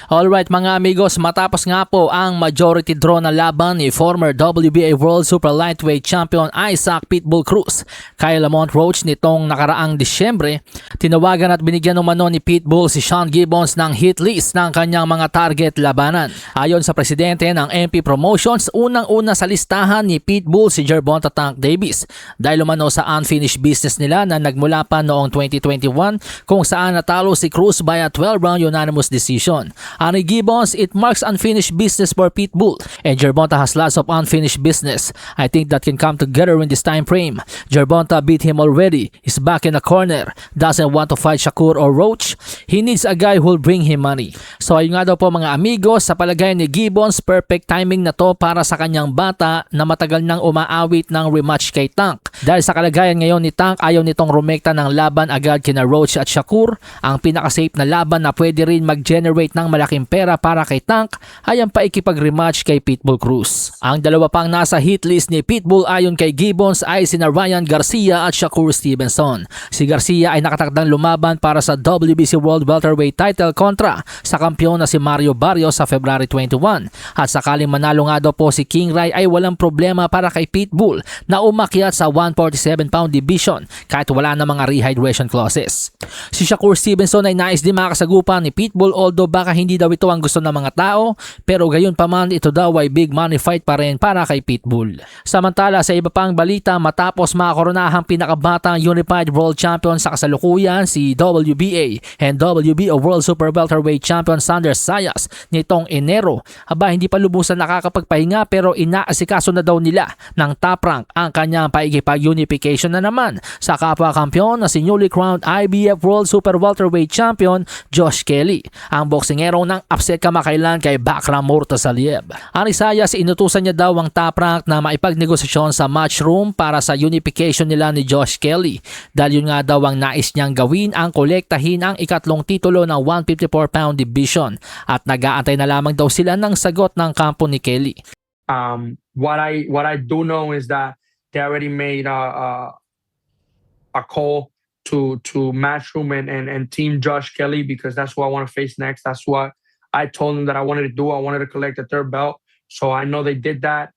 Alright mga amigos, matapos nga po ang majority draw na laban ni former WBA World Super Lightweight Champion Isaac Pitbull Cruz kay Lamont Roach nitong nakaraang Disyembre, tinawagan at binigyan umano ni Pitbull si Sean Gibbons ng hit list ng kanyang mga target labanan. Ayon sa presidente ng MP Promotions, unang-una sa listahan ni Pitbull si Gervonta Tank Davis dahil umano sa unfinished business nila na nagmula pa noong 2021 kung saan natalo si Cruz by a 12-round unanimous decision. Ani Gibbons, it marks unfinished business for Pitbull and Gervonta has lots of unfinished business. I think that can come together in this time frame. Gervonta beat him already, is back in the corner, doesn't want to fight Shakur or Roach. He needs a guy who'll bring him money. So ayun nga daw po mga amigos, sa palagay ni Gibbons, perfect timing na to para sa kanyang bata na matagal nang umaawit ng rematch kay Tank. Dahil sa kalagayan ngayon ni Tank, ayaw nitong rumekta ng laban agad kina Roach at Shakur. Ang pinaka-safe na laban na pwede rin mag-generate ng malaking pera para kay Tank ay ang paikipag-rematch kay Pitbull Cruz. Ang dalawa pang nasa hit list ni Pitbull ayon kay Gibbons ay sina Ryan Garcia at Shakur Stevenson. Si Garcia ay nakatakdang lumaban para sa WBC World Welterweight title kontra sa kampiyon na si Mario Barrios sa February 21. At sakaling manalo nga daw po si King Rai ay walang problema para kay Pitbull na umakyat sa 147-pound division kahit wala na mga rehydration clauses. Si Shakur Stevenson ay nais din makasagupan ni Pitbull although baka hindi daw ito ang gusto ng mga tao, pero gayon pa man ito daw ay big money fight pa rin para kay Pitbull. Samantala sa iba pang balita, matapos makakoronahang pinakabatang Unified World Champion sa kasalukuyan si WBA and WBO World Super Welterweight Champion Sander Sayas nitong Enero, hindi pa lubusan nakakapagpahinga pero inaasikaso na daw nila ng top rank ang kanyang paikipag-unification na naman sa kapwa kampiyon na si newly crowned IBF World Super Welterweight Champion Josh Kelly, ang boksingero ng upset kamakailan kay Bakram Murtasaliev. Ang Sayas, inutusan niya daw ang top rank na maipagnegosasyon sa matchroom para sa unification nila ni Josh Kelly dahil yun nga daw ang nais niyang gawin ang kolektahin ang ikatlong titulo ng 154-pound division at nag-aantay na lamang daw sila ng sagot ng kampo ni Kelly. What I do know is that they already made a call to Matchroom and Team Josh Kelly because that's who I want to face next. That's what I told them that I wanted to do. I wanted to collect a third belt. So I know they did that.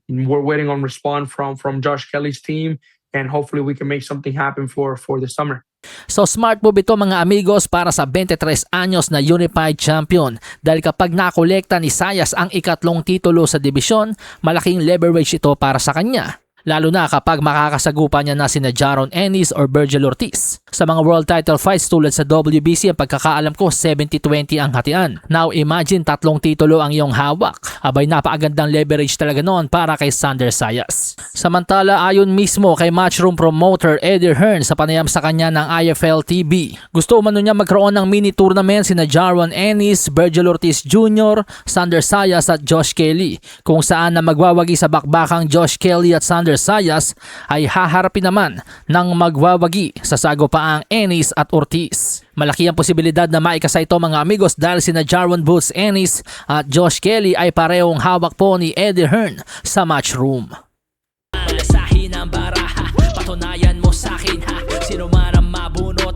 We're waiting on response from Josh Kelly's team and hopefully we can make something happen for the summer. So smart move ito mga amigos para sa 23 anyos na Unified Champion dahil kapag nakolekta ni Sayas ang ikatlong titulo sa dibisyon, malaking leverage ito para sa kanya. Lalo na kapag makakasagupan niya na sina Jaron Ennis or Virgil Ortiz. Sa mga world title fights tulad sa WBC, ang pagkakaalam ko 70-20 ang hatian. Now imagine tatlong titulo ang iyong hawak. Abay napakagandang leverage talaga noon para kay Sander Sayas. Samantala ayon mismo kay matchroom promoter Eddie Hearn sa panayam sa kanya ng IFL TV, gusto umano niya magkaroon ng mini tournament sina Jaron Ennis, Virgil Ortiz Jr., Sander Sayas at Josh Kelly kung saan na magwawagi sa bakbakang Josh Kelly at Sander Sayas ay haharapin naman ng magwawagi sa sagopaang Ennis at Ortiz. Malaki ang posibilidad na maikasa ito mga amigos dahil sina Jarwan Boots Ennis at Josh Kelly ay parehong hawak po ni Eddie Hearn sa matchroom. Alasahin ang baraha, patunayan mo sa akin ha, sino man ang mabunot